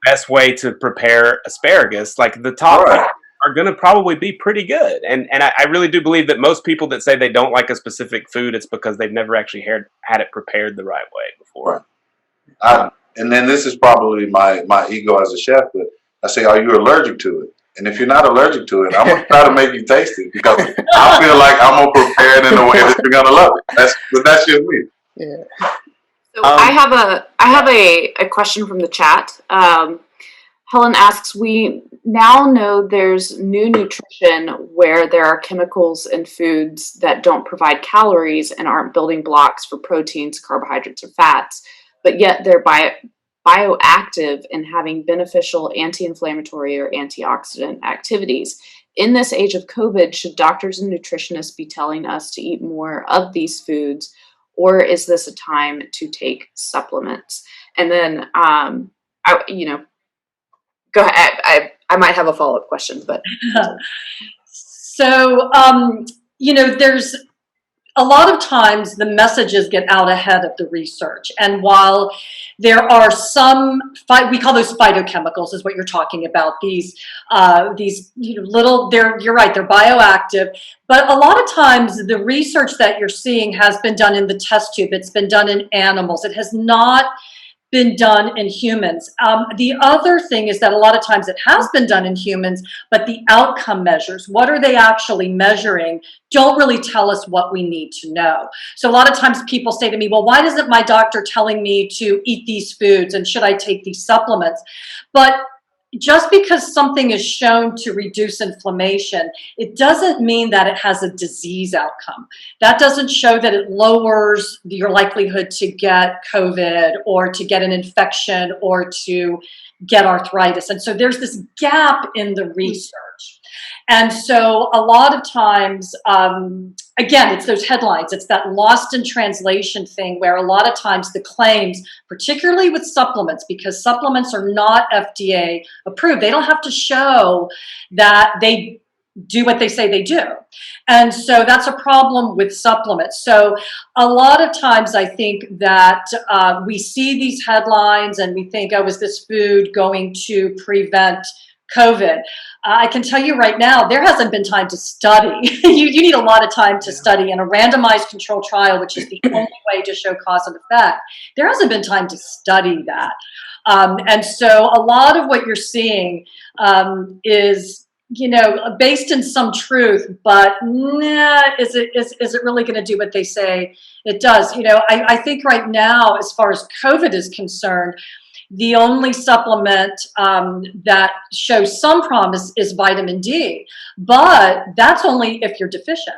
best way to prepare asparagus, like, the top are going to probably be pretty good. And I really do believe that most people that say they don't like a specific food, it's because they've never actually had it prepared the right way before. Right. And then this is probably my ego as a chef, but I say, are you allergic to it? And if you're not allergic to it, I'm going to try to make you taste it, because I feel like I'm going to prepare it in a way that you're going to love it. That's just me. Yeah. So I have a question from the chat. Helen asks, we now know there's new nutrition where there are chemicals in foods that don't provide calories and aren't building blocks for proteins, carbohydrates, or fats, but yet they're bioactive and having beneficial anti-inflammatory or antioxidant activities. In this age of COVID, should doctors and nutritionists be telling us to eat more of these foods, or is this a time to take supplements? And then, go ahead. I might have a follow-up question, but. So, there's a lot of times the messages get out ahead of the research. And while there are some, we call those phytochemicals, is what you're talking about. These little, you're right, they're bioactive. But a lot of times the research that you're seeing has been done in the test tube. It's been done in animals. It has not been done in humans. The other thing is that a lot of times it has been done in humans, but the outcome measures, what are they actually measuring, don't really tell us what we need to know. So a lot of times people say to me, well, why isn't my doctor telling me to eat these foods and should I take these supplements? But just because something is shown to reduce inflammation, it doesn't mean that it has a disease outcome. That doesn't show that it lowers your likelihood to get COVID or to get an infection or to get arthritis. And so there's this gap in the research. And so a lot of times, again, it's those headlines. It's that lost in translation thing where a lot of times the claims, particularly with supplements, because supplements are not FDA approved, they don't have to show that they do what they say they do. And so that's a problem with supplements. So a lot of times I think that we see these headlines and we think, oh, is this food going to prevent COVID? I can tell you right now, there hasn't been time to study. you need a lot of time to study in a randomized control trial, which is the only way to show cause and effect. There hasn't been time to study that. And so a lot of what you're seeing is, based in some truth, but is it really going to do what they say it does? I think right now, as far as COVID is concerned, the only supplement that shows some promise is vitamin D, but that's only if you're deficient.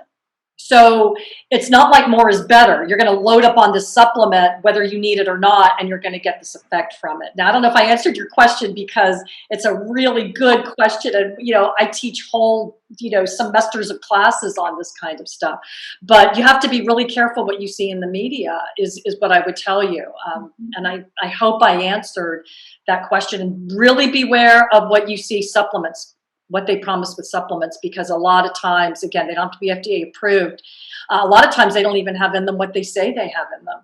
So it's not like more is better. You're going to load up on this supplement, whether you need it or not, and you're going to get this effect from it. Now, I don't know if I answered your question because it's a really good question. And, I teach whole, semesters of classes on this kind of stuff. But you have to be really careful what you see in the media is what I would tell you. And I hope I answered that question. And really beware of what you see supplements, what they promise with supplements, because a lot of times, again, they don't have to be FDA approved. A lot of times they don't even have in them what they say they have in them.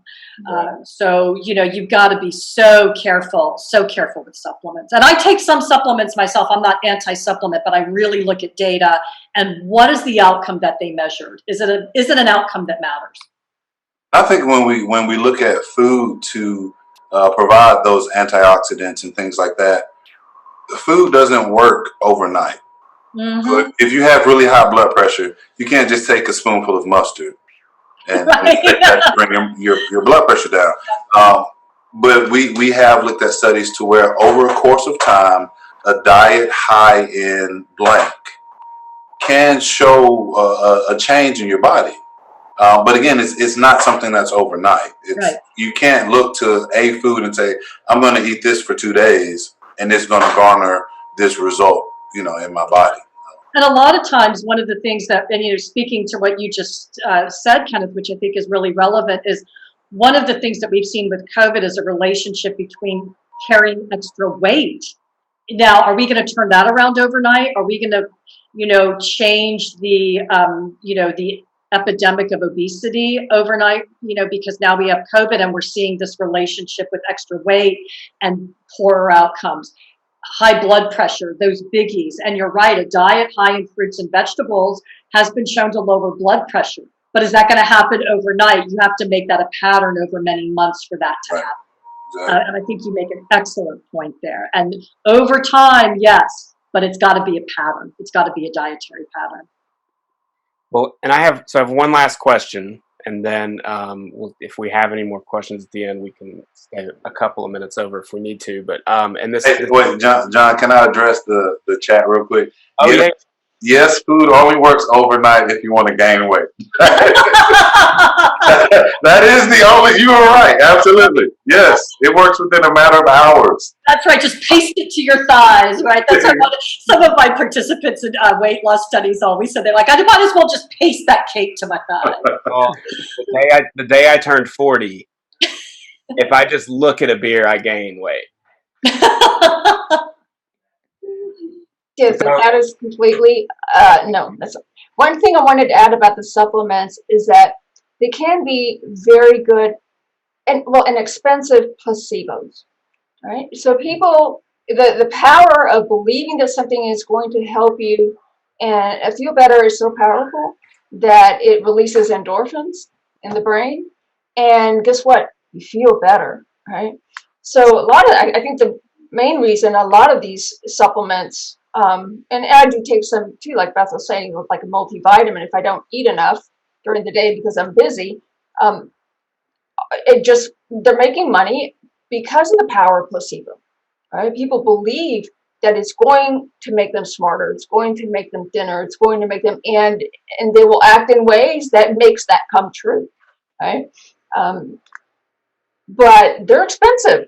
Right. So, you've got to be so careful with supplements. And I take some supplements myself. I'm not anti-supplement, but I really look at data and what is the outcome that they measured? Is it an outcome that matters? I think when we look at food to provide those antioxidants and things like that, the food doesn't work overnight. Mm-hmm. So if you have really high blood pressure, you can't just take a spoonful of mustard and expect that to bring your blood pressure down. But we have looked at studies to where over a course of time, a diet high in blank can show a change in your body. But again, it's not something that's overnight. Right. You can't look to a food and say, I'm going to eat this for 2 days and it's going to garner this result, in my body. And a lot of times, one of the things that, and speaking to what you just said, Kenneth, which I think is really relevant, is one of the things that we've seen with COVID is a relationship between carrying extra weight. Now, are we going to turn that around overnight? Are we going to, change the, the epidemic of obesity overnight, because now we have COVID and we're seeing this relationship with extra weight and poorer outcomes, high blood pressure, those biggies. And you're right, a diet high in fruits and vegetables has been shown to lower blood pressure. But is that going to happen overnight? You have to make that a pattern over many months for that to happen. Exactly. And I think you make an excellent point there. And over time, yes, but it's got to be a pattern. It's got to be a dietary pattern. Well, and I have one last question, and then if we have any more questions at the end, we can stay a couple of minutes over if we need to. But wait, John, can I address the chat real quick? Oh, yeah. Yes, food only works overnight if you want to gain weight. That is the only. You are right. Absolutely. Yes, it works within a matter of hours. That's right. Just paste it to your thighs, right? That's what some of my participants in weight loss studies always said. They're like, I might as well just paste that cake to my thigh. Well, the day I turned 40, if I just look at a beer, I gain weight. Yes, and that is completely no. That's one thing I wanted to add about the supplements is that they can be very good and expensive placebos, right? So people, the power of believing that something is going to help you and feel better is so powerful that it releases endorphins in the brain. And guess what? You feel better, right? So a lot of, I think the main reason a lot of these supplements, and I do take some too, like Beth was saying, like a multivitamin if I don't eat enough during the day because I'm busy. They're making money because of the power of placebo, right? People believe that it's going to make them smarter, it's going to make them thinner, it's going to make them, and they will act in ways that makes that come true, right? But they're expensive.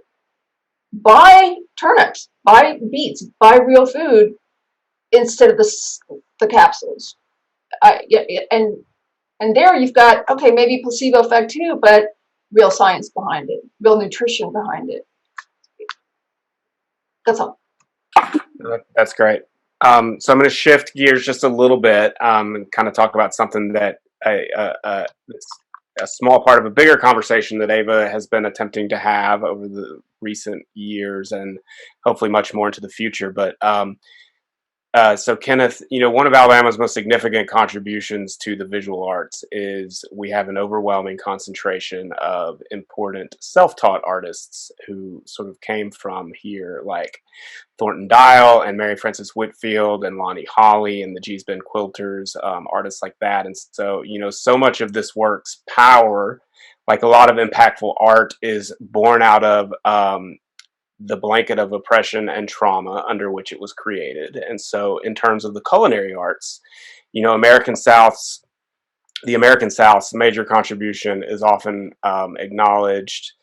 Buy turnips, buy beets, buy real food instead of the capsules. And there you've got, okay, maybe placebo effect too, but real science behind it, real nutrition behind it. That's all. That's great. So I'm going to shift gears just a little bit and kind of talk about something that it's a small part of a bigger conversation that AEIVA has been attempting to have over the recent years and hopefully much more into the future. But so Kenneth, one of Alabama's most significant contributions to the visual arts is we have an overwhelming concentration of important self-taught artists who sort of came from here, like Thornton Dial and Mary Frances Whitfield and Lonnie Holly and the G's Ben Quilters, artists like that. And so, so much of this work's power, like a lot of impactful art, is born out of the blanket of oppression and trauma under which it was created. And so in terms of the culinary arts, the American South's major contribution is often acknowledged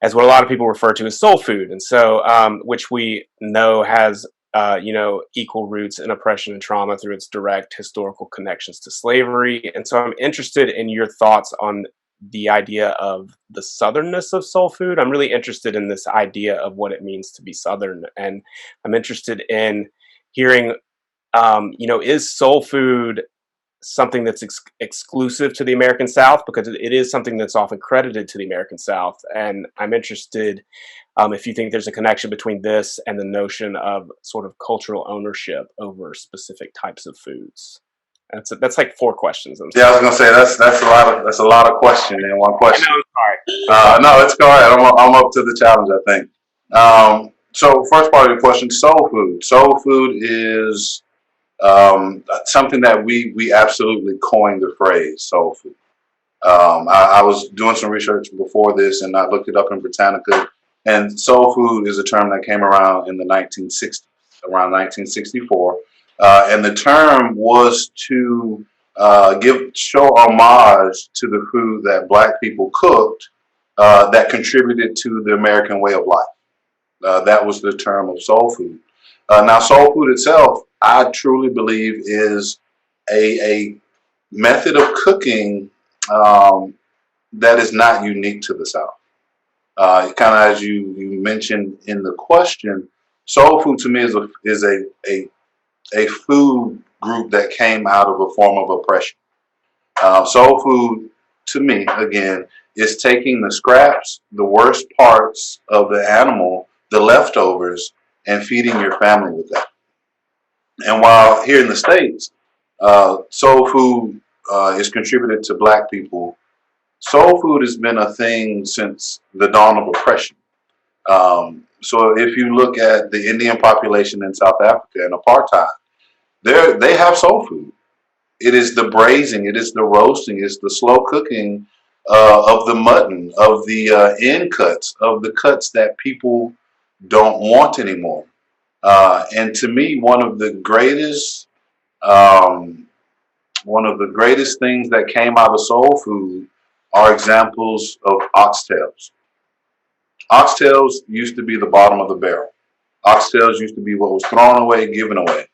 as what a lot of people refer to as soul food. And so, which we know has, equal roots in oppression and trauma through its direct historical connections to slavery. And so I'm interested in your thoughts on the idea of the southernness of soul food. I'm really interested in this idea of what it means to be Southern. And I'm interested in hearing, is soul food something that's exclusive to the American South? Because it is something that's often credited to the American South. And I'm interested if you think there's a connection between this and the notion of sort of cultural ownership over specific types of foods. That's like 4 questions. Yeah, I was gonna say that's a lot of question in one question. I know, No, it's all right. I'm up to the challenge, I think. So first part of your question, soul food. Soul food is something that we absolutely coined the phrase soul food. I was doing some research before this, and I looked it up in Britannica. And soul food is a term that came around in the 1960s, around 1964. And the term was to show homage to the food that Black people cooked that contributed to the American way of life. That was the term of soul food. Now, soul food itself, I truly believe, is a method of cooking that is not unique to the South. Kind of as you mentioned in the question, soul food to me is a food group that came out of a form of oppression. Soul food, to me, again, is taking the scraps, the worst parts of the animal, the leftovers, and feeding your family with that. And while here in the States, soul food is contributed to Black people, soul food has been a thing since the dawn of oppression. So if you look at the Indian population in South Africa and apartheid, they have soul food. It is the braising, it is the roasting, it's the slow cooking of the mutton, of the end cuts, of the cuts that people don't want anymore. And to me, one of the greatest things that came out of soul food are examples of oxtails. Oxtails used to be the bottom of the barrel. Oxtails used to be what was thrown away, given away.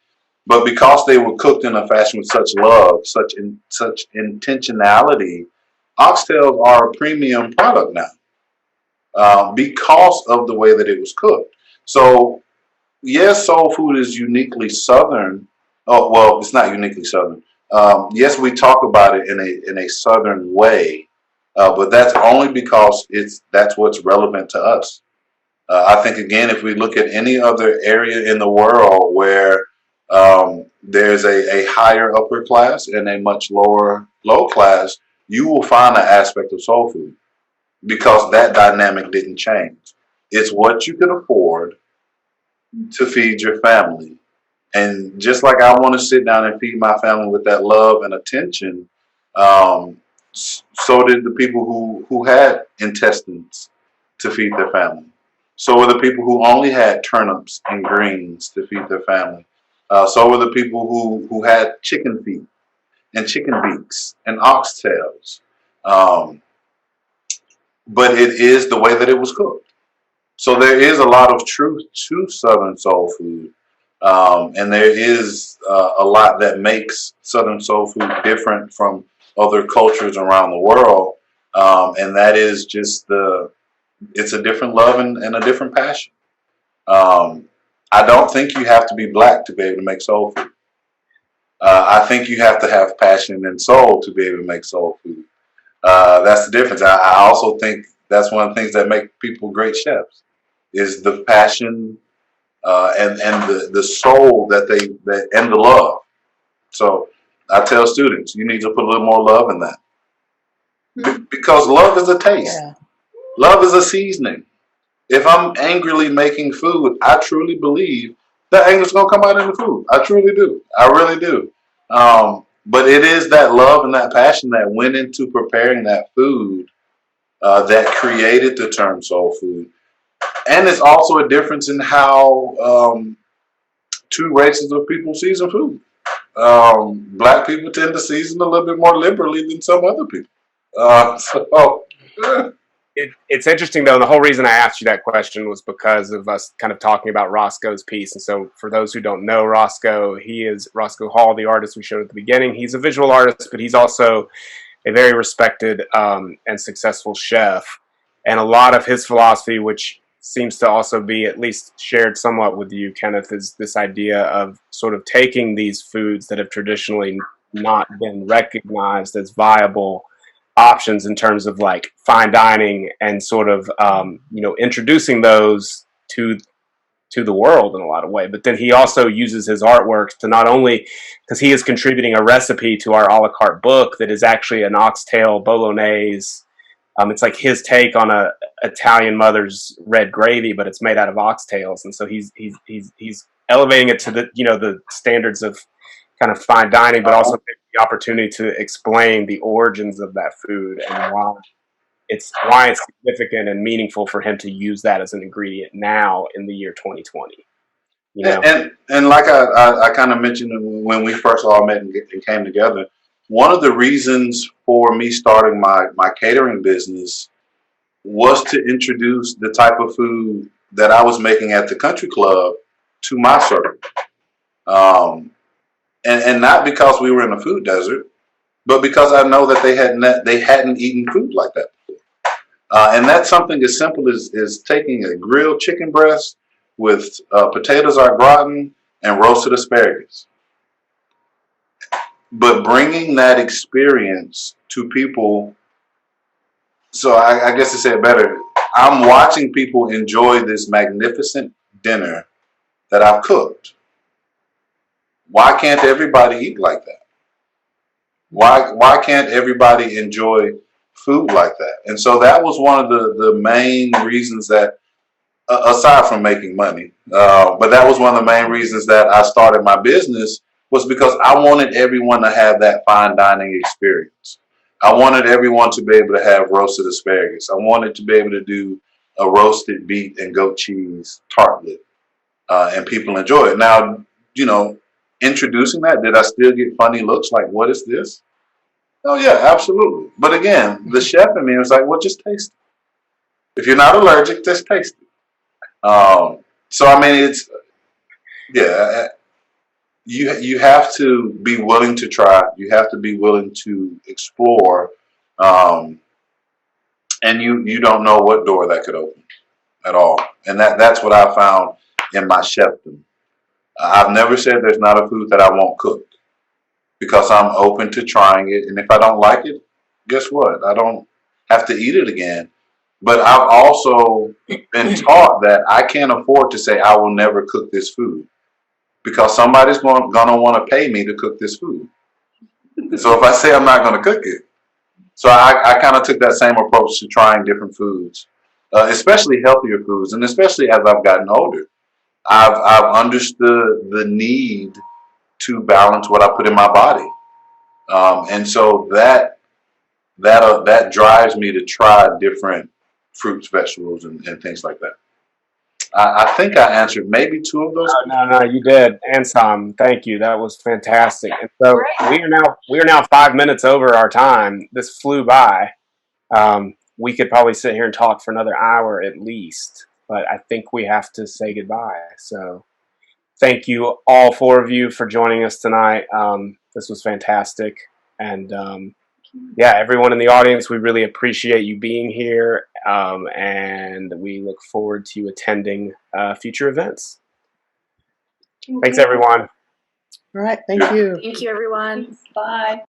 But because they were cooked in a fashion with such love, such intentionality, oxtails are a premium product now because of the way that it was cooked. So, yes, soul food is uniquely Southern. Oh, well, it's not uniquely Southern. yes, we talk about it in a Southern way, but that's only because that's what's relevant to us. I think, again, if we look at any other area in the world where there's a higher upper class and a much lower low class, you will find an aspect of soul food because that dynamic didn't change. It's what you can afford to feed your family. And just like I want to sit down and feed my family with that love and attention, so did the people who had intestines to feed their family. So were the people who only had turnips and greens to feed their family. So were the people who had chicken feet and chicken beaks and oxtails. But it is the way that it was cooked. So there is a lot of truth to Southern soul food. And there is a lot that makes Southern soul food different from other cultures around the world. And that is just it's a different love and a different passion. I don't think you have to be black to be able to make soul food. I think you have to have passion and soul to be able to make soul food. That's the difference. I also think that's one of the things that make people great chefs is the passion and the soul that and the love. So I tell students, you need to put a little more love in that because love is a taste. Yeah. Love is a seasoning. If I'm angrily making food, I truly believe that anger is going to come out in the food. I truly do. I really do. But it is that love and that passion that went into preparing that food that created the term soul food. And it's also a difference in how two races of people season food. Black people tend to season a little bit more liberally than some other people. It's interesting, though. The whole reason I asked you that question was because of us kind of talking about Roscoe's piece. And so for those who don't know Roscoe, he is Roscoe Hall, the artist we showed at the beginning. He's a visual artist, but he's also a very respected and successful chef. And a lot of his philosophy, which seems to also be at least shared somewhat with you, Kenneth, is this idea of sort of taking these foods that have traditionally not been recognized as viable options in terms of like fine dining and sort of introducing those to the world in a lot of way. But then he also uses his artwork to not only, because he is contributing a recipe to our a la carte book that is actually an oxtail bolognese. It's like his take on a Italian mother's red gravy, but it's made out of oxtails, and so he's elevating it to the standards of kind of fine dining, but also the opportunity to explain the origins of that food and why it's significant and meaningful for him to use that as an ingredient now in the year 2020. And like I kind of mentioned when we first all met and came together, one of the reasons for me starting my catering business was to introduce the type of food that I was making at the country club to my circle. And not because we were in a food desert, but because I know that they hadn't eaten food like that before. And that's something as simple as taking a grilled chicken breast with potatoes au gratin and roasted asparagus. But bringing that experience to people, so I guess to say it better, I'm watching people enjoy this magnificent dinner that I've cooked. Why can't everybody eat like that? Why can't everybody enjoy food like that? And so that was one of the main reasons that, aside from making money, but that was one of the main reasons that I started my business, was because I wanted everyone to have that fine dining experience. I wanted everyone to be able to have roasted asparagus. I wanted to be able to do a roasted beet and goat cheese tartlet, and people enjoy it. Now, introducing that, did I still get funny looks like, what is this? Oh yeah, absolutely. But again, the chef in me was like, well, just taste it. If you're not allergic, just taste it. So I mean, you have to be willing to try. You have to be willing to explore, and you don't know what door that could open at all. And that's what I found in my chefdom. I've never said there's not a food that I won't cook, because I'm open to trying it. And if I don't like it, guess what? I don't have to eat it again. But I've also been taught that I can't afford to say I will never cook this food because somebody's going to want to pay me to cook this food. So if I say I'm not going to cook it, so I kind of took that same approach to trying different foods, especially healthier foods, and especially as I've gotten older, I've understood the need to balance what I put in my body, and so that drives me to try different fruits, vegetables, and things like that. I think I answered maybe two of those. No, you did, and some. Thank you. That was fantastic. And so we are now 5 minutes over our time. This flew by. We could probably sit here and talk for another hour at least, but I think we have to say goodbye. So thank you, all four of you, for joining us tonight. This was fantastic. And yeah, everyone in the audience, we really appreciate you being here. And we look forward to you attending future events. Thanks, everyone. All right, thank you. Thank you, everyone. Bye.